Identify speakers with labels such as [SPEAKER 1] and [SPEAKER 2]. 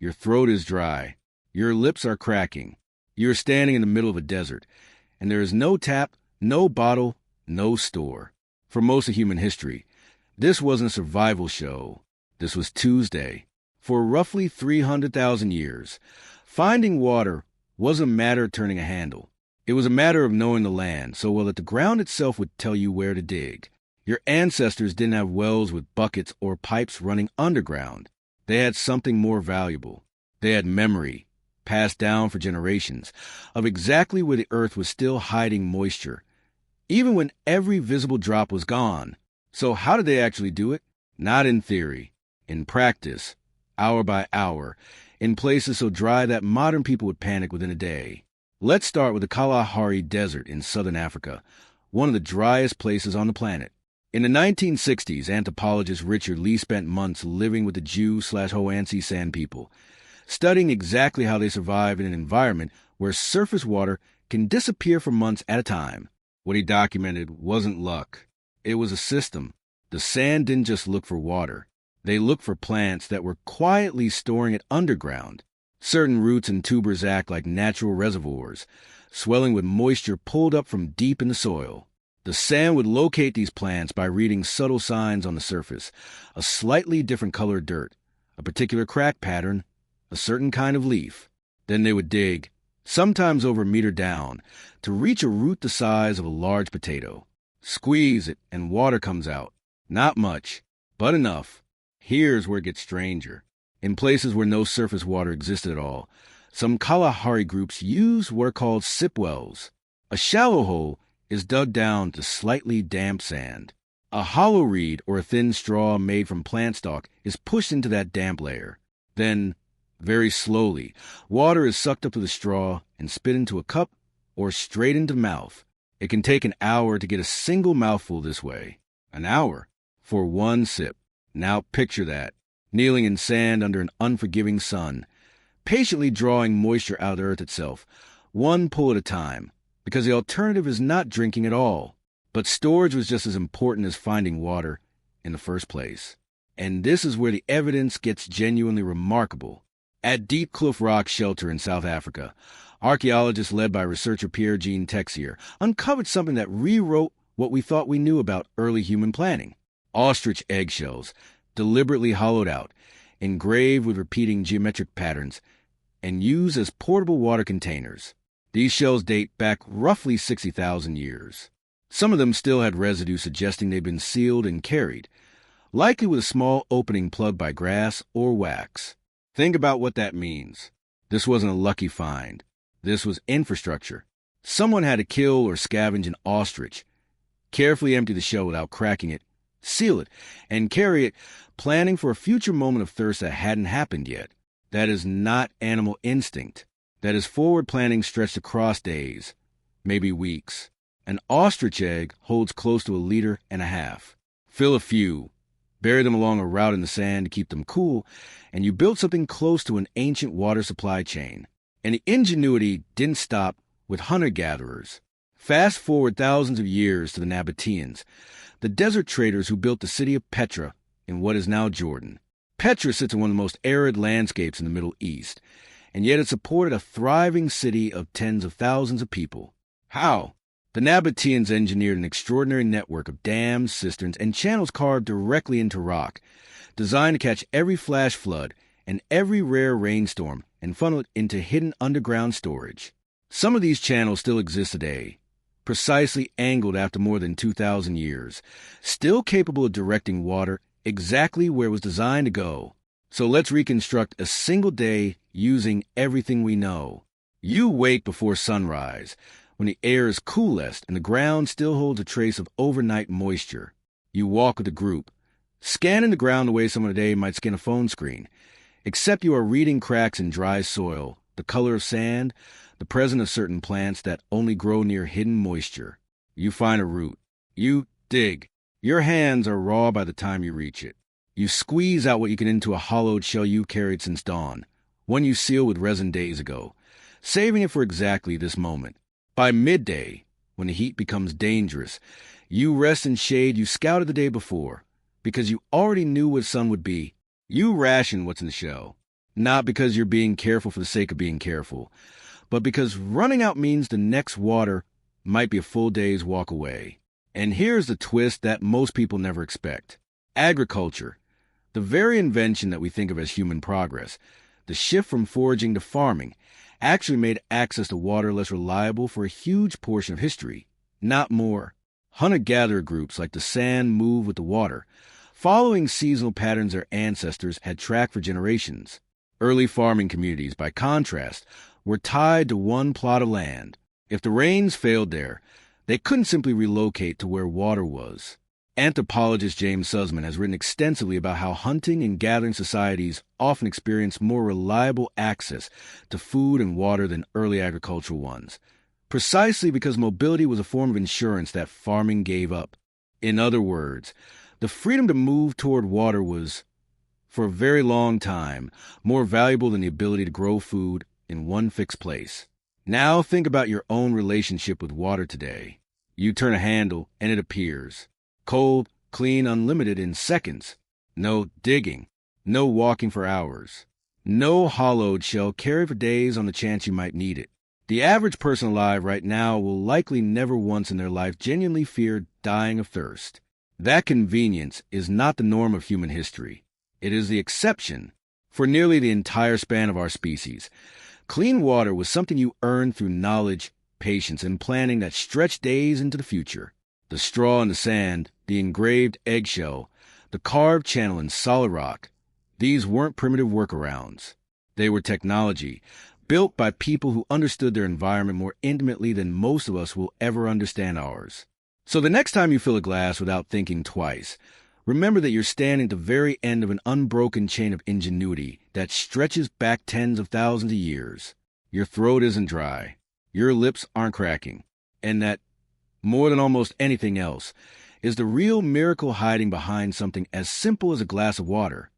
[SPEAKER 1] Your throat is dry. Your lips are cracking. You're standing in the middle of a desert, and there is no tap, no bottle, no store. For most of human history, this wasn't a survival show. This was Tuesday. For roughly 300,000 years, finding water wasn't a matter of turning a handle. It was a matter of knowing the land so well that the ground itself would tell you where to dig. Your ancestors didn't have wells with buckets or pipes running underground. They had something more valuable. They had memory, passed down for generations, of exactly where the earth was still hiding moisture, even when every visible drop was gone. So how did they actually do it? Not in theory. In practice, hour by hour, in places so dry that modern people would panic within a day. Let's start with the Kalahari Desert in southern Africa, one of the driest places on the planet. In the 1960s, anthropologist Richard Lee spent months living with the Jew/Hoansi Sand people, studying exactly how they survive in an environment where surface water can disappear for months at a time. What he documented wasn't luck. It was a system. The sand didn't just look for water. They looked for plants that were quietly storing it underground. Certain roots and tubers act like natural reservoirs, swelling with moisture pulled up from deep in the soil. The sand would locate these plants by reading subtle signs on the surface, a slightly different colored dirt, a particular crack pattern, a certain kind of leaf. Then they would dig, sometimes over a meter down, to reach a root the size of a large potato. Squeeze it, and water comes out. Not much, but enough. Here's where it gets stranger. In places where no surface water existed at all, some Kalahari groups used what are called sip wells. A shallow hole is dug down to slightly damp sand. A hollow reed or a thin straw made from plant stalk is pushed into that damp layer. Then, very slowly, water is sucked up to the straw and spit into a cup or straight into the mouth. It can take an hour to get a single mouthful this way. An hour for one sip. Now picture that. Kneeling in sand under an unforgiving sun, patiently drawing moisture out of the earth itself, one pull at a time, because the alternative is not drinking at all. But storage was just as important as finding water in the first place. And this is where the evidence gets genuinely remarkable. At Deep Kloof Rock Shelter in South Africa, archaeologists led by researcher Pierre-Jean Texier uncovered something that rewrote what we thought we knew about early human planning. Ostrich eggshells, deliberately hollowed out, engraved with repeating geometric patterns, and used as portable water containers. These shells date back roughly 60,000 years. Some of them still had residue suggesting they'd been sealed and carried, likely with a small opening plugged by grass or wax. Think about what that means. This wasn't a lucky find. This was infrastructure. Someone had to kill or scavenge an ostrich, carefully empty the shell without cracking it, seal it, and carry it, planning for a future moment of thirst that hadn't happened yet. That is not animal instinct. That is forward planning stretched across days, maybe weeks. An ostrich egg holds close to 1.5 liters. Fill a few, bury them along a route in the sand to keep them cool, and you built something close to an ancient water supply chain. And the ingenuity didn't stop with hunter-gatherers. Fast forward thousands of years to the Nabataeans, the desert traders who built the city of Petra in what is now Jordan. Petra sits in one of the most arid landscapes in the Middle East, and yet it supported a thriving city of tens of thousands of people. How? The Nabataeans engineered an extraordinary network of dams, cisterns, and channels carved directly into rock, designed to catch every flash flood and every rare rainstorm and funnel it into hidden underground storage. Some of these channels still exist today, precisely angled after more than 2,000 years, still capable of directing water exactly where it was designed to go. So let's reconstruct a single day using everything we know. You wake before sunrise, when the air is coolest and the ground still holds a trace of overnight moisture. You walk with a group, scanning the ground the way someone today might scan a phone screen, except you are reading cracks in dry soil, the color of sand, the presence of certain plants that only grow near hidden moisture. You find a root. You dig. Your hands are raw by the time you reach it. You squeeze out what you can into a hollowed shell you carried since dawn, one you sealed with resin days ago, saving it for exactly this moment. By midday, when the heat becomes dangerous, you rest in shade you scouted the day before, because you already knew what sun would be. You ration what's in the shell. Not because you're being careful for the sake of being careful, but because running out means the next water might be a full day's walk away. And here's the twist that most people never expect. Agriculture, the very invention that we think of as human progress, the shift from foraging to farming, actually made access to water less reliable for a huge portion of history, not more. Hunter-gatherer groups like the sand move with the water, following seasonal patterns their ancestors had tracked for generations. Early farming communities, by contrast, were tied to one plot of land. If the rains failed there, they couldn't simply relocate to where water was. Anthropologist James Sussman has written extensively about how hunting and gathering societies often experienced more reliable access to food and water than early agricultural ones, precisely because mobility was a form of insurance that farming gave up. In other words, the freedom to move toward water was, for a very long time, more valuable than the ability to grow food in one fixed place. Now think about your own relationship with water today. You turn a handle and it appears. Cold, clean, unlimited in seconds. No digging. No walking for hours. No hollowed shell carried for days on the chance you might need it. The average person alive right now will likely never once in their life genuinely fear dying of thirst. That convenience is not the norm of human history. It is the exception. For nearly the entire span of our species, clean water was something you earned through knowledge, patience, and planning that stretched days into the future. The straw in the sand, the engraved eggshell, the carved channel in solid rock, these weren't primitive workarounds. They were technology, built by people who understood their environment more intimately than most of us will ever understand ours. So the next time you fill a glass without thinking twice, remember that you're standing at the very end of an unbroken chain of ingenuity that stretches back tens of thousands of years. Your throat isn't dry. Your lips aren't cracking. And that, more than almost anything else, is the real miracle hiding behind something as simple as a glass of water.